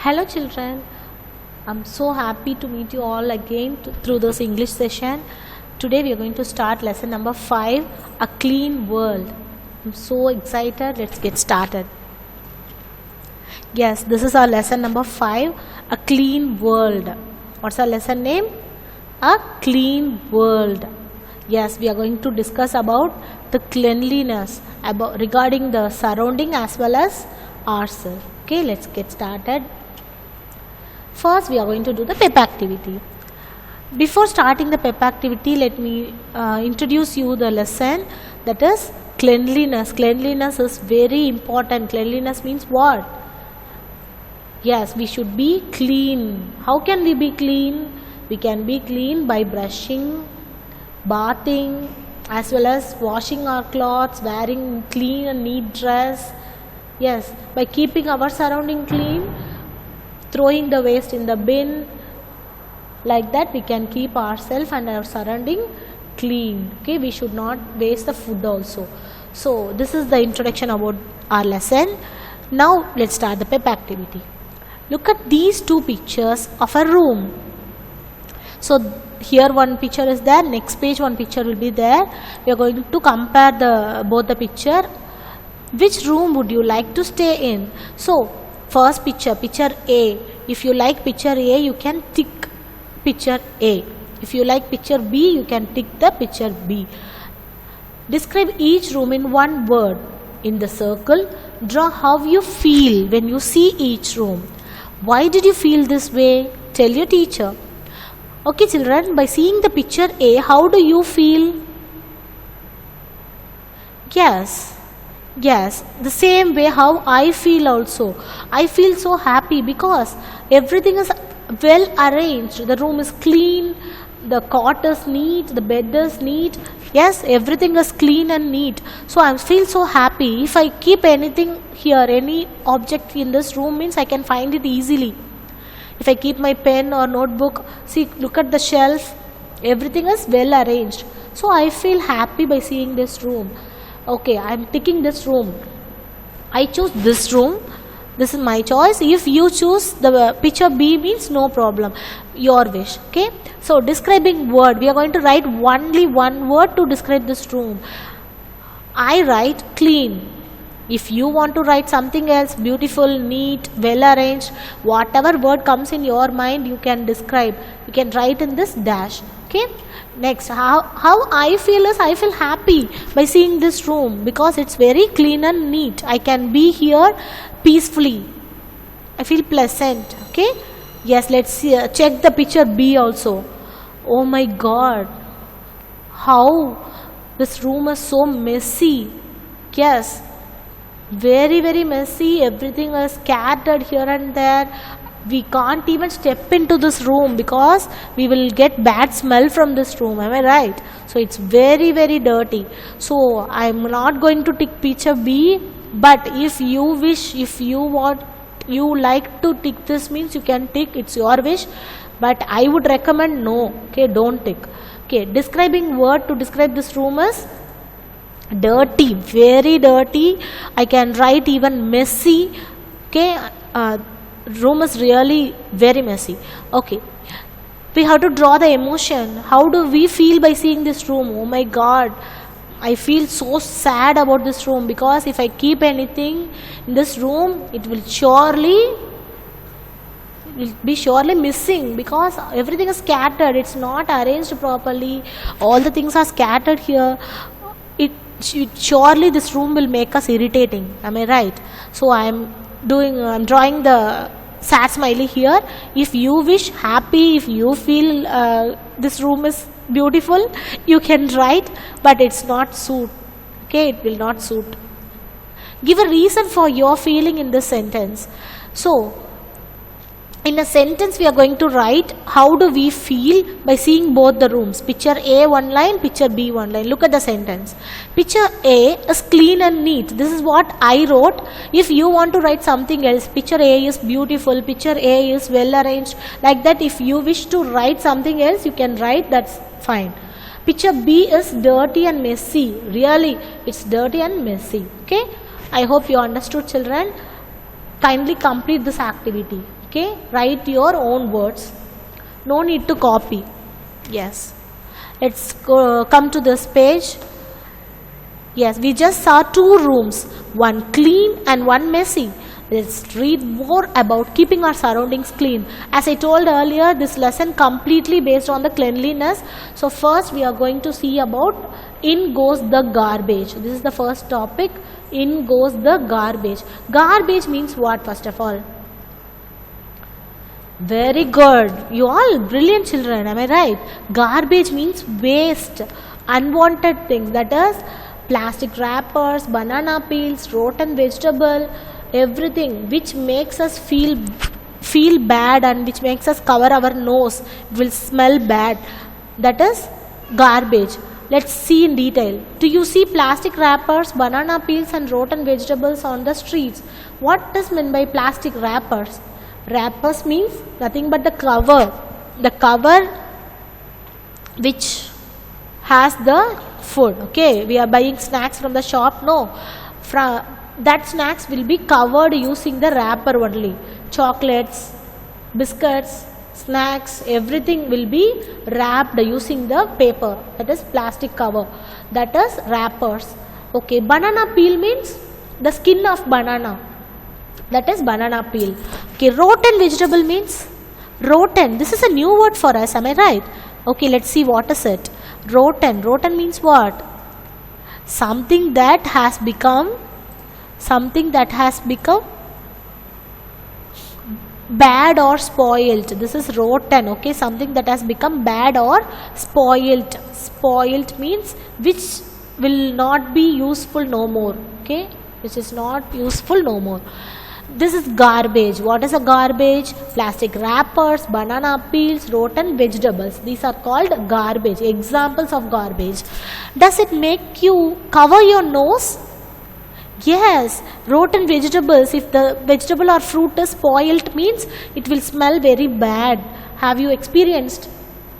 Hello children, I'm so happy to meet you all again through this English session. Today we are going to start lesson number 5, A Clean World. I'm so excited, let's get started. Yes, this is our lesson number 5, A Clean World. What's our lesson name? A Clean World. Yes, we are going to discuss about the cleanliness, regarding the surrounding as well as ourselves. Okay, let's get started. First, we are going to do the PEP activity. Before starting the PEP activity, let me introduce you the lesson, that is cleanliness. Cleanliness is very important. Cleanliness means what? Yes, we should be clean. How can we be clean? We can be clean by brushing, bathing, as well as washing our clothes, wearing clean and neat dress. Yes, by keeping our surrounding clean, throwing the waste in the bin, like that we can keep ourselves and our surrounding clean. Okay, we should not waste the food also. So this is the introduction about our lesson. Now let's start the PEP activity. Look at these two pictures of a room. So here one picture is there, next page one picture will be there. We are going to compare both the picture. Which room would you like to stay in? So first picture A. If you like picture A, you can tick picture A. If you like picture B, you can tick the picture B. Describe each room in one word. In the circle, draw how you feel when you see each room. Why did you feel this way? Tell your teacher. Okay children, by seeing the picture A, how do you feel? Yes, the same way how I feel also. I feel so happy because everything is well arranged. The room is clean, the cot is neat, the bed is neat. Yes, everything is clean and neat. So I feel so happy. If I keep anything here, any object in this room, means I can find it easily. If I keep my pen or notebook, see, look at the shelf, everything is well arranged. So I feel happy by seeing this room. Okay, I am ticking this room. I choose this room. This is my choice. If you choose the picture B, means no problem. Your wish. Okay. So describing word. We are going to write only one word to describe this room. I write clean. If you want to write something else, beautiful, neat, well arranged, whatever word comes in your mind, you can describe. You can write in this dash. Okay. Next, how I feel is, I feel happy by seeing this room because it's very clean and neat. I can be here peacefully. I feel pleasant. Okay. Yes, let's see, check the picture B also. Oh my God, how this room is so messy. Yes, very messy. Everything is scattered here and there. We can't even step into this room because we will get bad smell from this room. Am I right? So it's very dirty. So I'm not going to tick picture B, but if you wish, if you want, you like to tick this, means you can tick. It's your wish, but I would recommend no. Okay, don't tick. Okay, describing word to describe this room is dirty, very dirty. I can write even messy. Okay, room is really very messy. Okay, we have to draw the emotion. How do we feel by seeing this room? Oh my God, I feel so sad about this room because if I keep anything in this room, it will be surely missing because everything is scattered. It's not arranged properly. All the things are scattered here. Surely this room will make us irritating. Am I right? So I'm drawing the sad smiley here. If you wish happy, if you feel this room is beautiful, you can write, but it's not suit. Okay, it will not suit. Give a reason for your feeling in this sentence. So in a sentence we are going to write how do we feel by seeing both the rooms. Picture A one line, picture B one line. Look at the sentence. Picture A is clean and neat. This is what I wrote. If you want to write something else, picture A is beautiful, picture A is well arranged, like that. If you wish to write something else, you can write, that's fine. Picture B is dirty and messy. Really, it's dirty and messy. Okay, I hope you understood children. Kindly complete this activity. Okay, write your own words. No need to copy. Yes. Let's come to this page. Yes, we just saw two rooms, one clean and one messy. Let's read more about keeping our surroundings clean. As I told earlier, this lesson completely based on the cleanliness. So first we are going to see about in goes the garbage. This is the first topic. In goes the garbage. Garbage means what, first of all? Very good. You all brilliant children, am I right? Garbage means waste, unwanted things. That is plastic wrappers, banana peels, rotten vegetable, everything which makes us feel bad and which makes us cover our nose. It will smell bad. That is garbage. Let's see in detail. Do you see plastic wrappers, banana peels and rotten vegetables on the streets? What is meant by plastic wrappers? Wrappers means nothing but the cover which has the food. Okay, we are buying snacks from the shop. No, that snacks will be covered using the wrapper only. Chocolates, biscuits, snacks, everything will be wrapped using the paper, that is plastic cover, that is wrappers. Okay, banana peel means the skin of banana, that is banana peel. Okay, rotten vegetable means rotten. This is a new word for us, am I right? Okay, let's see what is it. Rotten means what? Something that has become bad or spoiled. This is rotten. Okay, something that has become bad or spoiled. Spoiled means which will not be useful no more. Okay, which is not useful no more. This is garbage. What is a garbage? Plastic wrappers, banana peels, rotten vegetables. These are called garbage. Examples of garbage. Does it make you cover your nose? Yes, rotten vegetables, if the vegetable or fruit is spoiled means it will smell very bad. Have you experienced?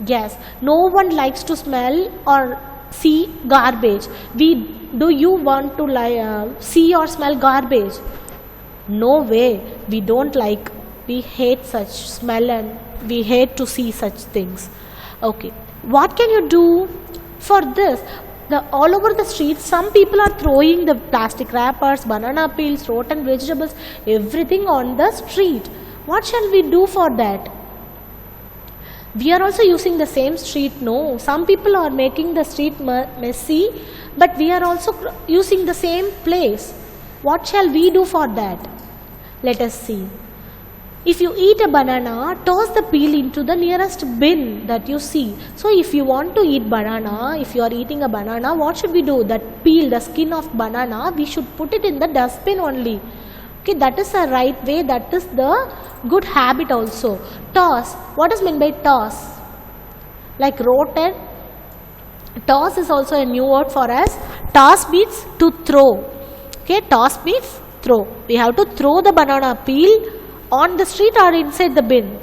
Yes, no one likes to smell or see garbage. Do you want to see or smell garbage? No way, we don't like, we hate such smell and we hate to see such things. Okay, what can you do for this? All over the streets, some people are throwing the plastic wrappers, banana peels, rotten vegetables, everything on the street. What shall we do for that? We are also using the same street. No, some people are making the street messy, but we are also using the same place. What shall we do for that? Let us see. If you eat a banana, toss the peel into the nearest bin that you see. So if you want to eat banana, if you are eating a banana, what should we do? That peel, the skin of banana, we should put it in the dustbin only. Okay, that is a right way, that is the good habit also. Toss, what is meant by toss? Like rotten, toss is also a new word for us. Toss means to throw. Okay, toss means throw. We have to throw the banana peel on the street or inside the bin?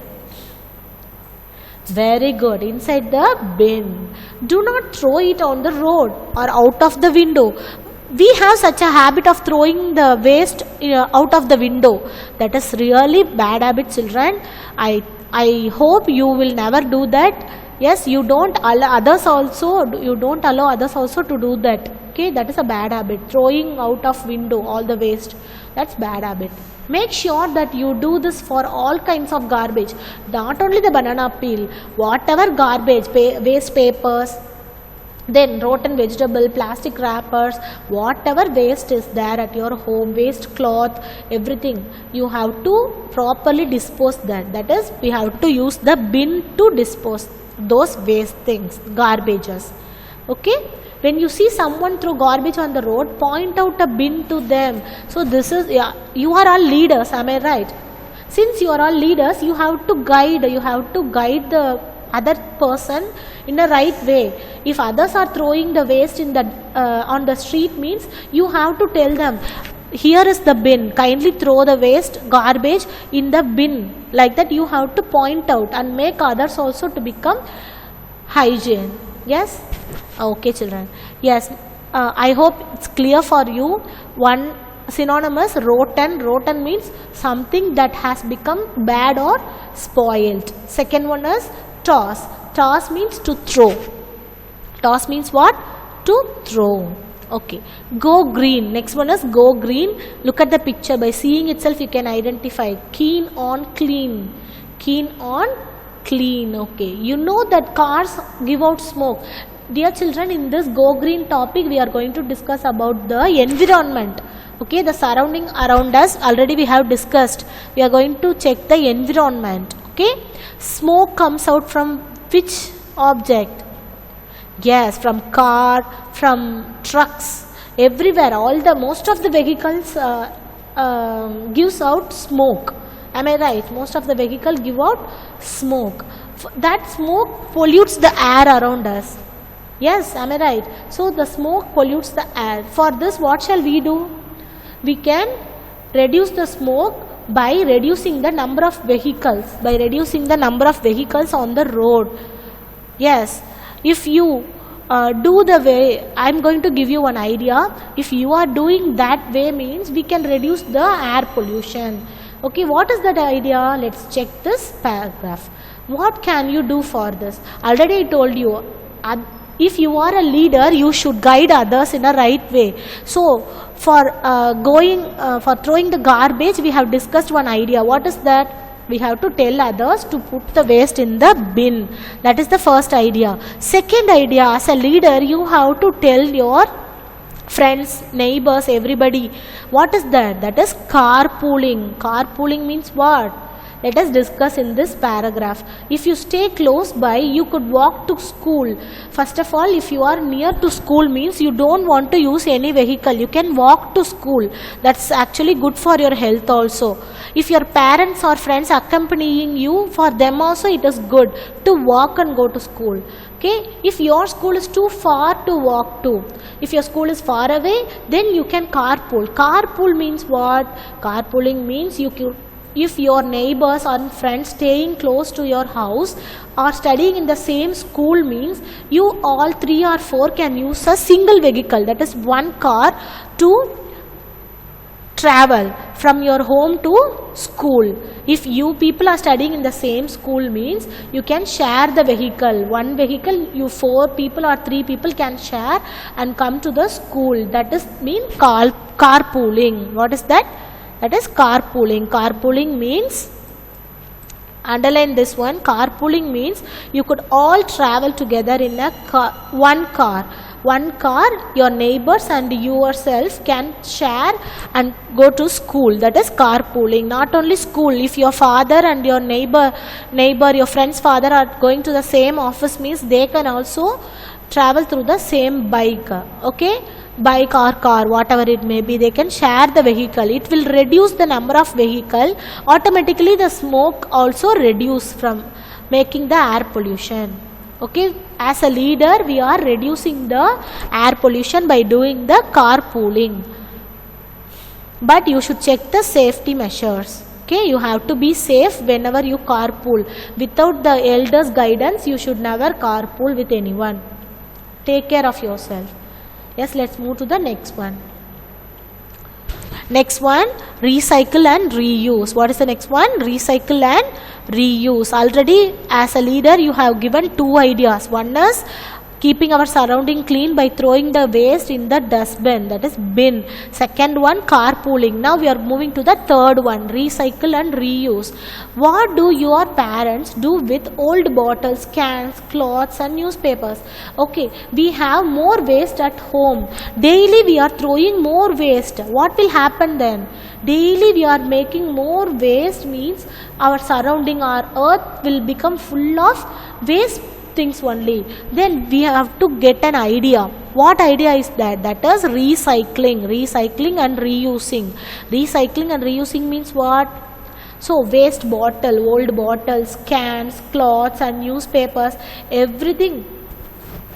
Very good, inside the bin. Do not throw it on the road or out of the window. We have such a habit of throwing the waste out of the window. That is really bad habit, children. I hope you will never do that. Yes, you don't allow others also to do that. Okay, that is a bad habit. Throwing out of window all the waste. That's bad habit. Make sure that you do this for all kinds of garbage. Not only the banana peel, whatever garbage, waste papers, then rotten vegetable, plastic wrappers, whatever waste is there at your home, waste cloth, everything, you have to properly dispose that. That is, we have to use the bin to dispose those waste things, garbages. Okay? When you see someone throw garbage on the road, point out a bin to them. So this is, you are all leaders, am I right? Since you are all leaders, you have to guide the other person in the right way. If others are throwing the waste in the on the street means, you have to tell them, here is the bin, kindly throw the waste garbage in the bin. Like that you have to point out and make others also to become hygiene. Yes? Okay, children. Yes, I hope it's clear for you. One synonymous rotten. Rotten means something that has become bad or spoiled. Second one is toss. Toss means to throw. Toss means what? To throw. Okay. Go green. Next one is go green. Look at the picture. By seeing itself you can identify. Keen on clean. Keen on clean. Okay. You know that cars give out smoke. Dear children, in this go green topic we are going to discuss about the environment. Okay, the surrounding around us already we have discussed. We are going to check the environment. Okay, smoke comes out from which object? Yes, from car, from trucks, everywhere. Most of the vehicles gives out smoke. Am I right? Most of the vehicle give out smoke. That smoke pollutes the air around us. Yes, am I right? So the smoke pollutes the air. For this, what shall we do? We can reduce the smoke by reducing the number of vehicles. By reducing the number of vehicles on the road. Yes, if you do the way, I am going to give you one idea. If you are doing that way means we can reduce the air pollution. Okay, what is that idea? Let's check this paragraph. What can you do for this? Already I told you. If you are a leader, you should guide others in a right way. So, for throwing the garbage, we have discussed one idea. What is that? We have to tell others to put the waste in the bin. That is the first idea. Second idea, as a leader, you have to tell your friends, neighbors, everybody. What is that? That is carpooling. Carpooling means what? Let us discuss in this paragraph. If you stay close by, you could walk to school. First of all, if you are near to school means you don't want to use any vehicle. You can walk to school. That's actually good for your health also. If your parents or friends accompanying you, for them also it is good to walk and go to school. Okay? If your school is too far to walk to, if your school is far away, then you can carpool. Carpool means what? Carpooling means if your neighbors or friends staying close to your house or studying in the same school means you all 3 or 4 can use a single vehicle, that is one car, to travel from your home to school. If you people are studying in the same school means you can share the vehicle. One vehicle you 4 people or 3 people can share and come to the school. That is mean carpooling. What is that? That is carpooling. Carpooling means, underline this one, carpooling means you could all travel together in a car, one car. One car, your neighbors and yourself can share and go to school. That is carpooling. Not only school, if your father and your neighbor, your friend's father are going to the same office means they can also travel through the same bike. Okay? Bike or car, whatever it may be, they can share the vehicle. It will reduce the number of vehicle. Automatically the smoke also reduce from making the air pollution. Okay, as a leader we are reducing the air pollution by doing the carpooling. But you should check the safety measures. Okay, you have to be safe whenever you carpool. Without the elders' guidance, you should never carpool with anyone. Take care of yourself. Yes, let's move to the next one. Next one, recycle and reuse. What is the next one? Recycle and reuse. Already as a leader you have given 2 ideas. One is keeping our surrounding clean by throwing the waste in the dustbin, that is bin. Second one, carpooling. Now we are moving to the third one, recycle and reuse. What do your parents do with old bottles, cans, cloths and newspapers? Okay, we have more waste at home. Daily we are throwing more waste. What will happen then? Daily we are making more waste means our surrounding, our earth will become full of waste things only. Then we have to get an idea. What idea is that? That is recycling. Recycling and reusing. Recycling and reusing means what? So waste bottle, old bottles, cans, cloths and newspapers, everything.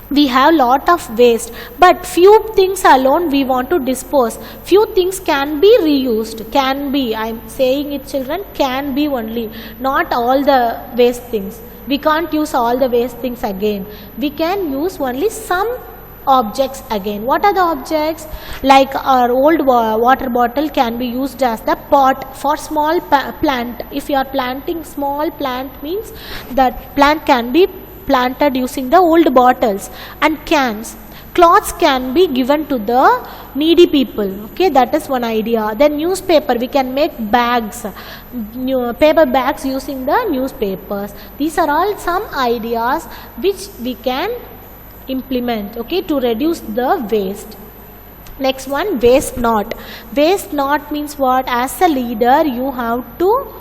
We have lot of waste, but few things alone we want to dispose. Few things can be reused. Can be. I am saying it, children, can be only. Not all the waste things. We can't use all the waste things again. We can use only some objects again. What are the objects? Like our old water bottle can be used as the pot for small plant. If you are planting small plant means that plant can be planted using the old bottles and cans. Cloths can be given to the needy people. Okay, that is one idea. Then newspaper, we can make bags, paper bags using the newspapers. These are all some ideas which we can implement, okay, to reduce the waste. Next one, waste not. Waste not means what? As a leader you have to,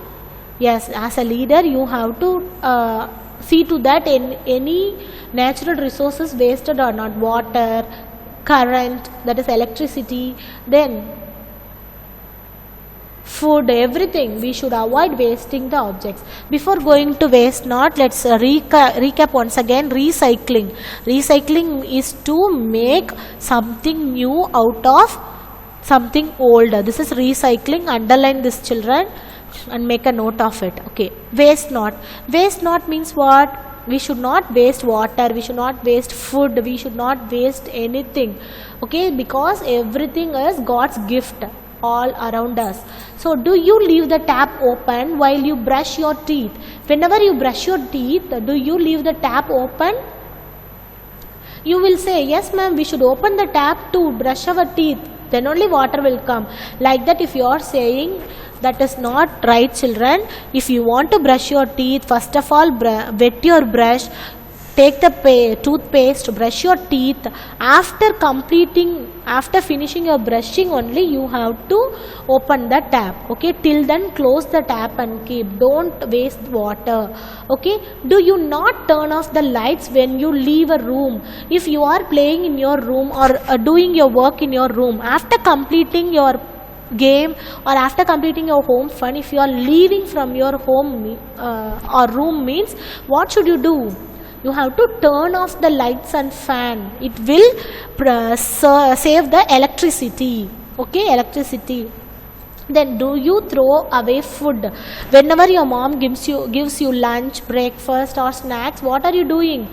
yes, as a leader you have to see to that any natural resources wasted or not. Water, current, that is electricity, then food, everything. We should avoid wasting the objects. Before going to waste not, let's recap once again. Recycling. Recycling is to make something new out of something old. This is recycling. Underline this, children, and make a note of it. Okay, waste not. Waste not means what? We should not waste water, we should not waste food, we should not waste anything, okay, because everything is God's gift all around us. So do you leave the tap open while you brush your teeth? Whenever you brush your teeth, do you leave the tap open? You will say, yes ma'am, we should open the tap to brush our teeth, then only water will come. Like that, if you are saying, that is not right, children. If you want to brush your teeth, first of all wet your brush, take the toothpaste, brush your teeth. After finishing your brushing only, you have to open the tap. Okay, till then close the tap and keep. Don't waste water. Okay, do you not turn off the lights when you leave a room? If you are playing in your room or doing your work in your room, after completing your game or after completing your home fun, if you are leaving from your home or room means, what should you do? You have to turn off the lights and fan. It will save the electricity. Okay, electricity. Then do you throw away food? Whenever your mom gives you lunch, breakfast or snacks, what are you doing?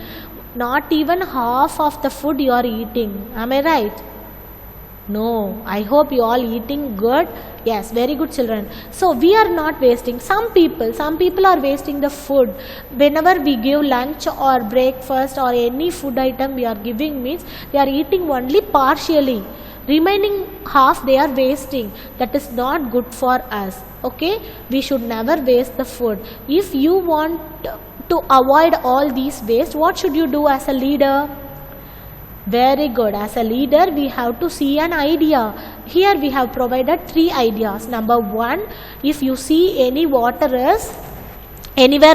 Not even half of the food you are eating. Am I right? No, I hope you all eating good. Yes, very good, children. So we are not wasting. Some people are wasting the food. Whenever we give lunch or breakfast or any food item we are giving means they are eating only partially. Remaining half they are wasting. That is not good for us. Okay, we should never waste the food. If you want to avoid all these waste, what should you do as a leader? Very good. As a leader, we have to see an idea. Here we have provided 3 ideas. Number 1, if you see anywhere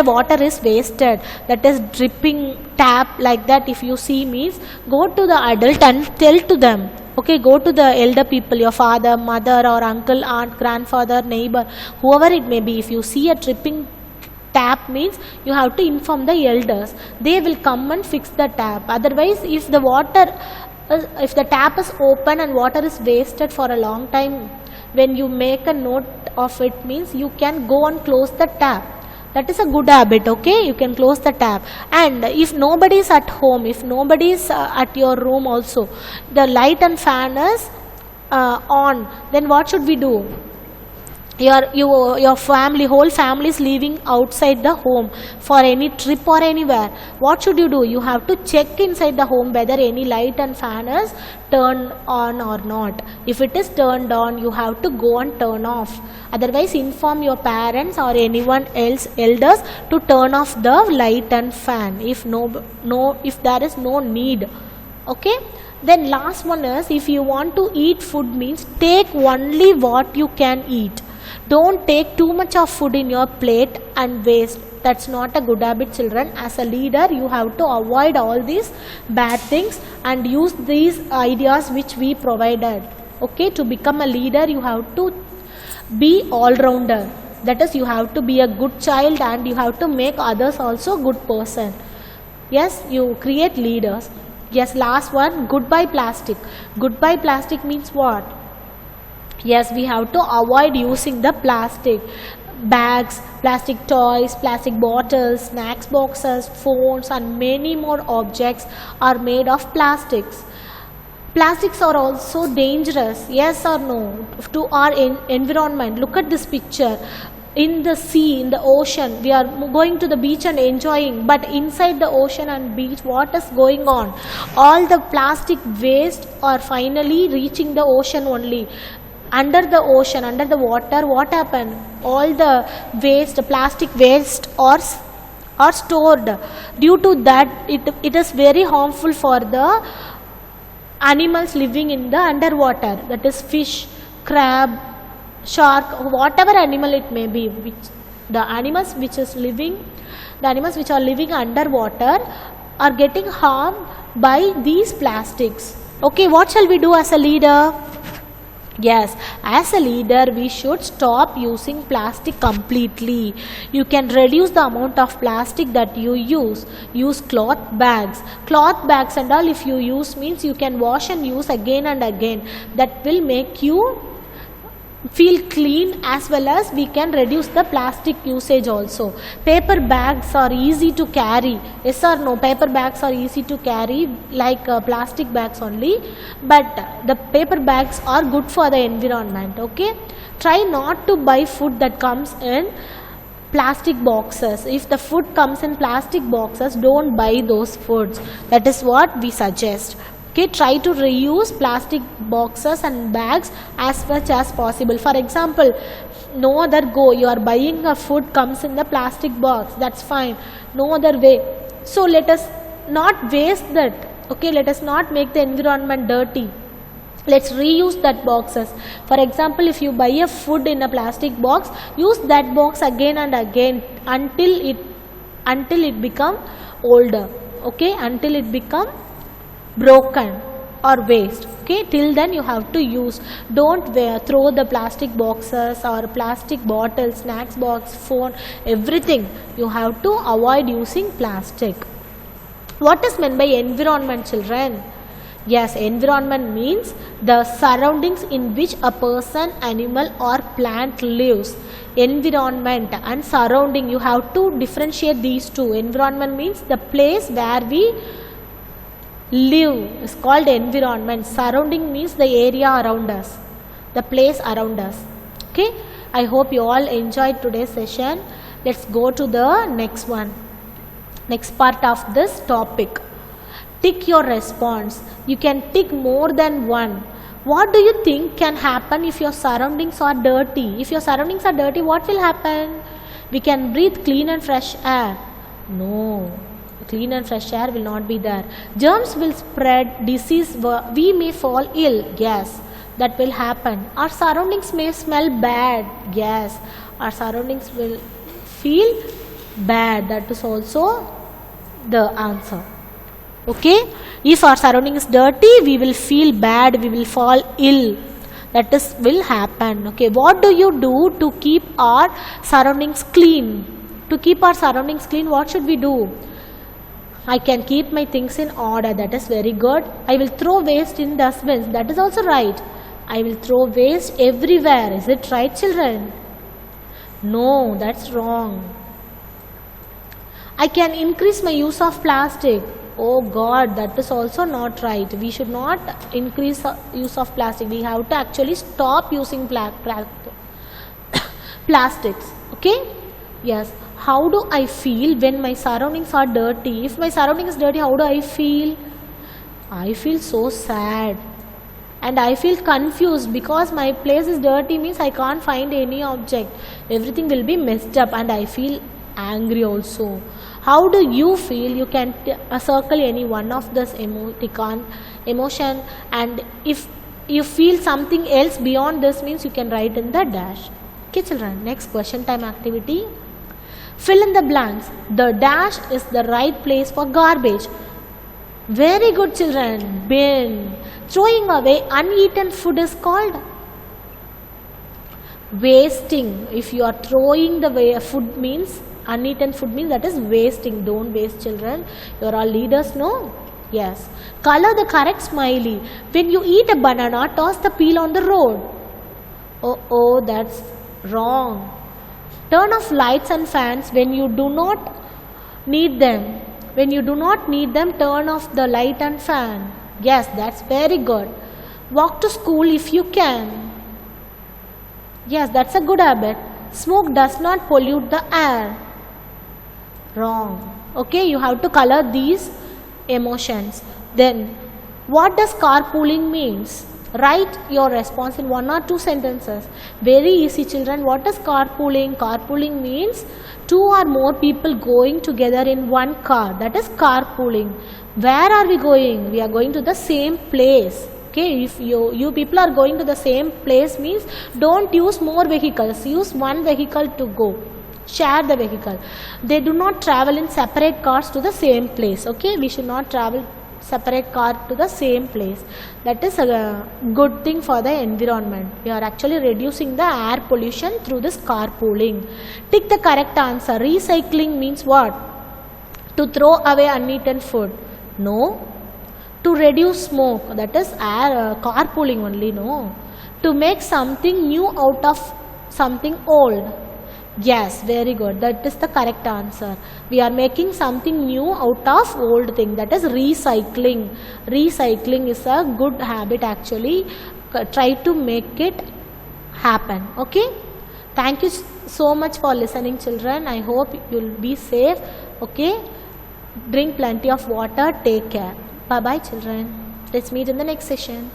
water is wasted, that is dripping tap like that, if you see means, go to the adult and tell to them. Okay, go to the elder people, your father, mother or uncle, aunt, grandfather, neighbor, whoever it may be. If you see a dripping tap means, you have to inform the elders. They will come and fix the tap. Otherwise, if the tap is open and water is wasted for a long time, when you make a note of it means, you can go and close the tap. That is a good habit. Okay, you can close the tap. And if nobody is at home, if nobody is at your room also, the light and fan is on, then what should we do? Your family, whole family is leaving outside the home for any trip or anywhere. What should you do? You have to check inside the home whether any light and fan is turned on or not. If it is turned on, you have to go and turn off. Otherwise, inform your parents or anyone else, elders, to turn off the light and fan if there is no need. Okay. Then last one is, if you want to eat food means, take only what you can eat. Don't take too much of food in your plate and waste. That's not a good habit, children. As a leader, you have to avoid all these bad things and use these ideas which we provided. Okay, to become a leader, you have to be all-rounder. That is, you have to be a good child and you have to make others also good person. Yes, you create leaders. Yes, last one, goodbye plastic. Goodbye plastic means what? Yes, we have to avoid using the plastic bags, plastic toys, plastic bottles, snacks boxes, phones and many more objects are made of plastics. Plastics are also dangerous, yes or no, to our environment. Look at this picture. In the sea, in the ocean, we are going to the beach and enjoying, but inside the ocean and beach, what is going on? All the plastic waste are finally reaching the ocean only. Under the ocean, under the water, what happened? All the waste, plastic waste are stored. Due to that, it is very harmful for the animals living in the underwater, that is fish, crab, shark, whatever animal it may be, the animals which are living underwater are getting harmed by these plastics. Okay, what shall we do as a leader? Yes, as a leader, we should stop using plastic completely. You can reduce the amount of plastic that you use. Use cloth bags. Cloth bags and all, if you use, means you can wash and use again and again. That will make you feel clean, as well as we can reduce the plastic usage also. Paper bags are easy to carry, yes or no? Paper bags are easy to carry like plastic bags only, but the paper bags are good for the environment. Okay, try not to buy food that comes in plastic boxes. If the food comes in plastic boxes, don't buy those foods. That is what we suggest. Okay, try to reuse plastic boxes and bags as much as possible. For example, no other go, you are buying a food comes in the plastic box, that's fine, no other way. So let us not waste that. Okay, let us not make the environment dirty. Let's reuse that boxes. For example, if you buy a food in a plastic box, use that box again and again until it become older. Okay, until it become broken or waste. Okay, till then you have to use. Don't throw the plastic boxes or plastic bottles, snacks box, phone, everything. You have to avoid using plastic. What is meant by environment, children? Yes, environment means the surroundings in which a person, animal or plant lives. Environment and surrounding, you have to differentiate these two. Environment means the place where we live is called environment. Surrounding means the area around us, the place around us. Okay, I hope you all enjoyed today's session. Let's go to the next one, next part of this topic. Tick your response. You can tick more than one. What do you think can happen if your surroundings are dirty? If your surroundings are dirty, what will happen? We can breathe clean and fresh air. No, clean and fresh air will not be there. Germs will spread, disease, we may fall ill. Yes, that will happen. Our surroundings may smell bad. Yes, our surroundings will feel bad. That is also the answer. Okay, if our surrounding is dirty, we will feel bad, we will fall ill. That is will happen. Okay, what do you do to keep our surroundings clean? To keep our surroundings clean, what should we do? I can keep my things in order. That is very good. I will throw waste in dustbins. That is also right. I will throw waste everywhere. Is it right, children? No, that's wrong. I can increase my use of plastic. Oh God, that is also not right. We should not increase use of plastic. We have to actually stop using plastics. Okay? Yes. How do I feel when my surroundings are dirty? If my surrounding is dirty, how do I feel? I feel so sad. And I feel confused because my place is dirty means I can't find any object. Everything will be messed up and I feel angry also. How do you feel? You can circle any one of this emotion, and if you feel something else beyond this means you can write in the dash. Okay, children, next question time activity. Fill in the blanks. The dash is the right place for garbage. Very good, children. Bin. Throwing away uneaten food is called wasting. If you are throwing the food means uneaten food means that is wasting. Don't waste, children. You are all leaders, no? Yes. Color the correct smiley. When you eat a banana, toss the peel on the road. Oh, that's wrong. Turn off lights and fans when you do not need them. When you do not need them, turn off the light and fan. Yes, that's very good. Walk to school if you can. Yes, that's a good habit. Smoke does not pollute the air. Wrong. Okay, you have to color these emotions. Then, what does carpooling means? Write your response in 1 or 2 sentences. Very easy, children. What is carpooling? Carpooling means 2 or more people going together in one car. That is carpooling. Where are we going? We are going to the same place. Okay, if you people are going to the same place means don't use more vehicles. Use one vehicle to go. Share the vehicle. They do not travel in separate cars to the same place. Okay, we should not travel separate car to the same place. That is a good thing for the environment. We are actually reducing the air pollution through this carpooling. Tick the correct answer. Recycling means what? To throw away uneaten food. No. To reduce smoke. That is air carpooling only. No. To make something new out of something old. Yes, very good. That is the correct answer. We are making something new out of old thing. That is recycling. Recycling is a good habit actually. Try to make it happen. Okay. Thank you so much for listening, children. I hope you will be safe. Okay. Drink plenty of water. Take care. Bye bye, children. Let's meet in the next session.